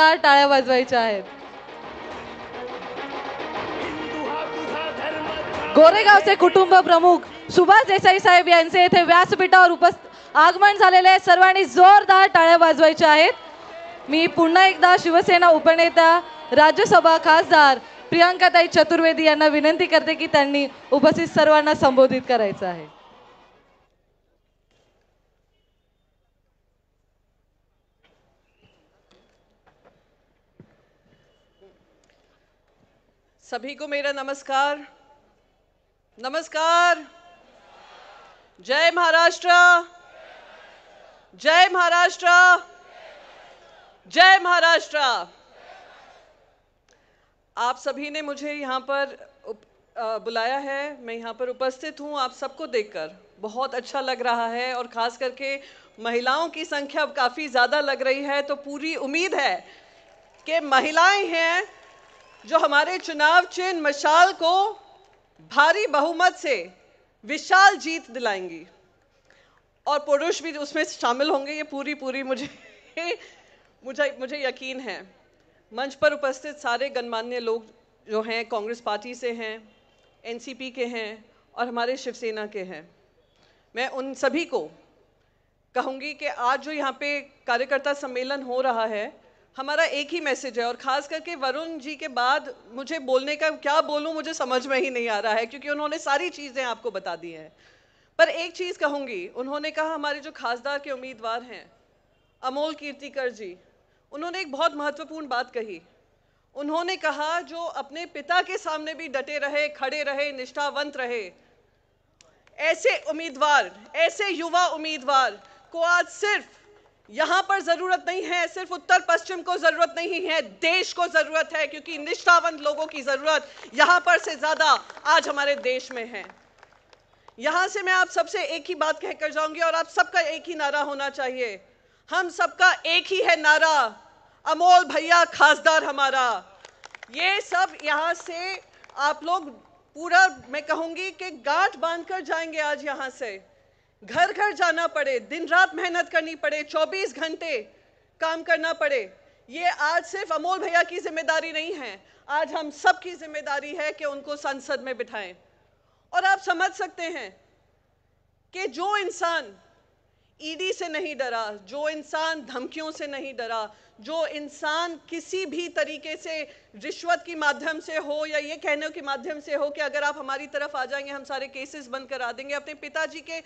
जोरदार टाळ्या वाजवायच्या आहेत. गोरेगावचे कुटुंब प्रमुख सुभाष देसाई साहेब यांचे येथे व्यासपीठावर आगमन झालेले आहे. सर्वांनी जोरदार टाळ्या वाजवायच्या आहेत. मी पुन्हा एकदा शिवसेना उपनेता राज्यसभा खासदार प्रियंकाताई चतुर्वेदी यांना विनंती करते की त्यांनी उपस्थित सर्वांना संबोधित करायचं आहे. सभी को मेरा नमस्कार. नमस्कार. जय महाराष्ट्र. जय महाराष्ट्र. जय महाराष्ट्र. आप सभी ने मुझे यहाँ पर बुलाया है. मैं यहाँ पर उपस्थित हूँ. आप सबको देखकर बहुत अच्छा लग रहा है और खास करके महिलाओं की संख्या काफ़ी ज़्यादा लग रही है. तो पूरी उम्मीद है कि महिलाएं हैं जो हमारे चुनाव चिन्ह मशाल को भारी बहुमत से विशाल जीत दिलाएंगी और पुरुष भी उसमें शामिल होंगे. ये पूरी मुझे यकीन है. मंच पर उपस्थित सारे गणमान्य लोग जो हैं कांग्रेस पार्टी से हैं, एनसीपी के हैं और हमारे शिवसेना के हैं. मैं उन सभी को कहूँगी कि आज जो यहाँ पे कार्यकर्ता सम्मेलन हो रहा है, हमारा एक ही मैसेज है. और ख़ास करके वरुण जी के बाद मुझे बोलने का क्या बोलूँ मुझे समझ में ही नहीं आ रहा है, क्योंकि उन्होंने सारी चीज़ें आपको बता दी हैं. पर एक चीज़ कहूँगी. उन्होंने कहा हमारे जो खासदार के उम्मीदवार हैं अमोल कीर्तिकर जी, उन्होंने एक बहुत महत्वपूर्ण बात कही. उन्होंने कहा जो अपने पिता के सामने भी डटे रहे, खड़े रहे, निष्ठावंत रहे, ऐसे उम्मीदवार, ऐसे युवा उम्मीदवार को आज सिर्फ यहाँ पर ज़रूरत नहीं है, सिर्फ उत्तर पश्चिम को ज़रूरत नहीं है, देश को ज़रूरत है. क्योंकि निष्ठावंत लोगों की ज़रूरत यहाँ पर से ज़्यादा आज हमारे देश में है. यहाँ से मैं आप सबसे एक ही बात कहकर जाऊँगी और आप सबका एक ही नारा होना चाहिए. हम सबका एक ही है नारा, अमोल भैया खासदार हमारा. ये सब यहाँ से आप लोग पूरा, मैं कहूँगी कि गांठ बांधकर जाएंगे. आज यहाँ से घर घर जाना पड़े, दिन रात मेहनत करनी पड़े, 24 घंटे काम करना पड़े, ये आज सिर्फ अमोल भैया की जिम्मेदारी नहीं है, आज हम सब की जिम्मेदारी है कि उनको संसद में बिठाएं. और आप समझ सकते हैं कि जो इंसान ईडी से नहीं डरा, जो इंसान धमकियों से नहीं डरा, जो इंसान किसी भी तरीके से रिश्वत के माध्यम से हो या ये कहने के माध्यम से हो कि अगर आप हमारी तरफ आ जाएंगे हम सारे केसेस बंद करा देंगे, अपने पिताजी के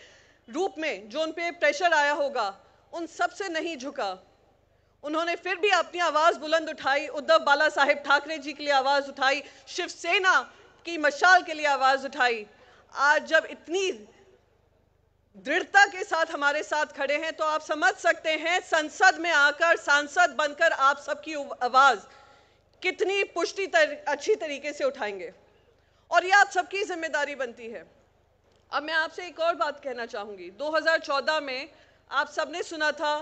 रूप में जो उन पे प्रेशर आया होगा, उन सब से नहीं झुका. उन्होंने फिर भी अपनी आवाज़ बुलंद उठाई. उद्धव बाला साहेब ठाकरे जी के लिए आवाज़ उठाई, शिवसेना की मशाल के लिए आवाज़ उठाई. आज जब इतनी दृढ़ता के साथ हमारे साथ खड़े हैं तो आप समझ सकते हैं संसद में आकर सांसद बनकर आप सबकी आवाज़ कितनी अच्छी तरीके से उठाएंगे. और ये आप सबकी जिम्मेदारी बनती है. अब मैं आपसे एक और बात कहना चाहूँगी. 2014 में आप सबने सुना था,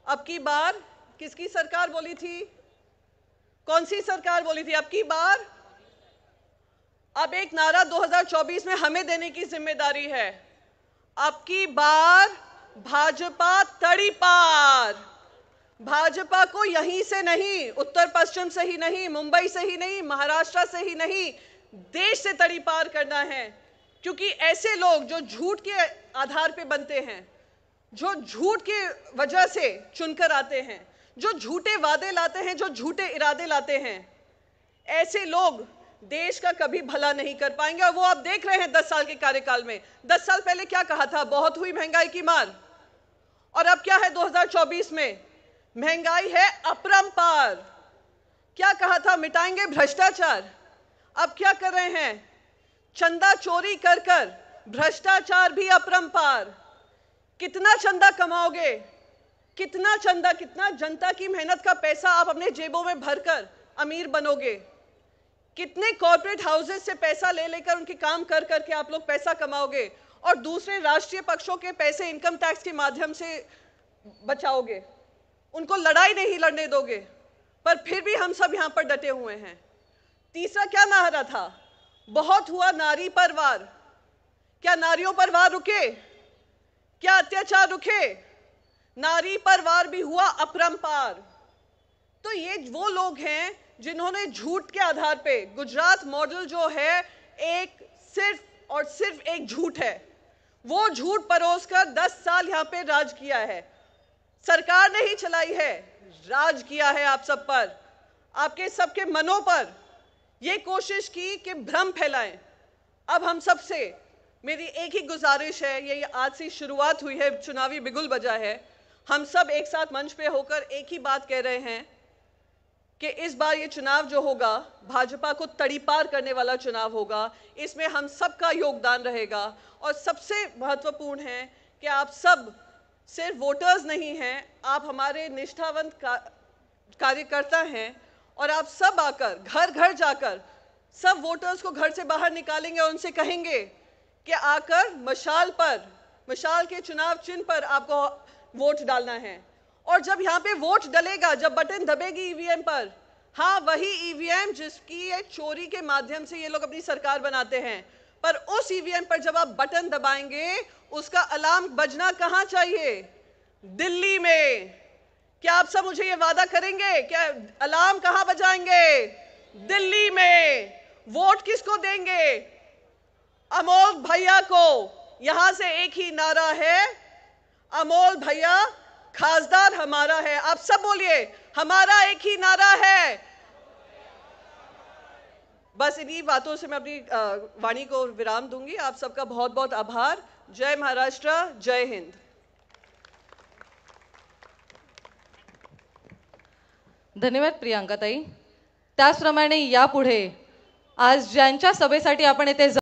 अब की बार किसकी सरकार बोली थी, कौन सी सरकार बोली थी, अब की बार. अब एक नारा 2024 में हमें देने की जिम्मेदारी है, अब की बार भाजपा तड़ी पार. भाजपा को यहीं से नहीं, उत्तर पश्चिम से ही नहीं, मुंबई से ही नहीं, महाराष्ट्र से ही नहीं, देश से तड़ी पार करना है. क्योंकि ऐसे लोग जो झूठ के आधार पे बनते हैं, जो झूठ के वजह से चुनकर आते हैं, जो झूठे वादे लाते हैं, जो झूठे इरादे लाते हैं, ऐसे लोग देश का कभी भला नहीं कर पाएंगे. और वो आप देख रहे हैं 10 साल के कार्यकाल में. 10 साल पहले क्या कहा था, बहुत हुई महंगाई की मार, और अब क्या है 2024 में, महंगाई है अपरंपार. क्या कहा था, मिटाएंगे भ्रष्टाचार. अब क्या कर रहे हैं, चंदा चोरी कर कर भ्रष्टाचार भी अपरंपार. कितना चंदा कमाओगे, कितना चंदा, कितना जनता की मेहनत का पैसा आप अपने जेबों में भरकर अमीर बनोगे. कितने कॉर्पोरेट हाउसेस से पैसा ले लेकर उनके काम कर करके आप लोग पैसा कमाओगे और दूसरे राष्ट्रीय पक्षों के पैसे इनकम टैक्स के माध्यम से बचाओगे. उनको लड़ाई नहीं लड़ने दोगे. पर फिर भी हम सब यहाँ पर डटे हुए हैं. तीसरा क्या नारा था, बहुत हुआ नारी पर वार. क्या नारियों पर वार रुके, क्या अत्याचार रुके, नारी पर वार भी हुआ अपरंपार. तो ये वो लोग हैं जिन्होंने झूठ के आधार पे, गुजरात मॉडल जो है एक सिर्फ और सिर्फ एक झूठ है, वो झूठ परोसकर 10 साल यहाँ पे राज किया है। सरकार ने ही चलाई है, राज किया है आप सब पर, आपके सबके मनों पर, ये कोशिश की कि भ्रम फैलाएं। अब हम सबसे मेरी एक ही गुजारिश है, ये आज से शुरुआत हुई है, चुनावी बिगुल बजा है, हम सब एक साथ मंच पे होकर एक ही बात कह रहे हैं कि इस बार ये चुनाव जो होगा भाजपा को तड़ीपार करने वाला चुनाव होगा। इसमें हम सबका योगदान रहेगा और सबसे महत्वपूर्ण है कि आप सब सिर्फ वोटर्स नहीं हैं, आप हमारे निष्ठावंत कार्यकर्ता हैं और आप सब आकर घर घर जाकर सब वोटर्स को घर से बाहर निकालेंगे और उनसे कहेंगे कि आकर मशाल के चुनाव चिन्ह पर आपको वोट डालना है। और जब यहाँ पे वोट डलेगा, जब बटन दबेगी ईवीएम पर, हाँ वही ईवीएम जिसकी ये चोरी के माध्यम से ये लोग अपनी सरकार बनाते हैं, पर उस ईवीएम पर जब आप बटन दबाएंगे उसका अलार्म बजना कहाँ चाहिए? दिल्ली में। क्या आप सब मुझे ये वादा करेंगे क्या अलार्म कहाँ बजाएंगे? दिल्ली में। वोट किसको देंगे? अमोल भैया को। यहां से एक ही नारा है, अमोल भैया खासदार हमारा है। आप सब बोलिए, हमारा एक ही नारा है। बस इन्हीं बातों से मैं अपनी वाणी को विराम दूंगी। आप सबका बहुत बहुत आभार। जय महाराष्ट्र, जय हिंद। धन्यवाद प्रियांका ताई। त्याचप्रमाणे यापुढे आज ज्यांच्या सभेसाठी आपण येथे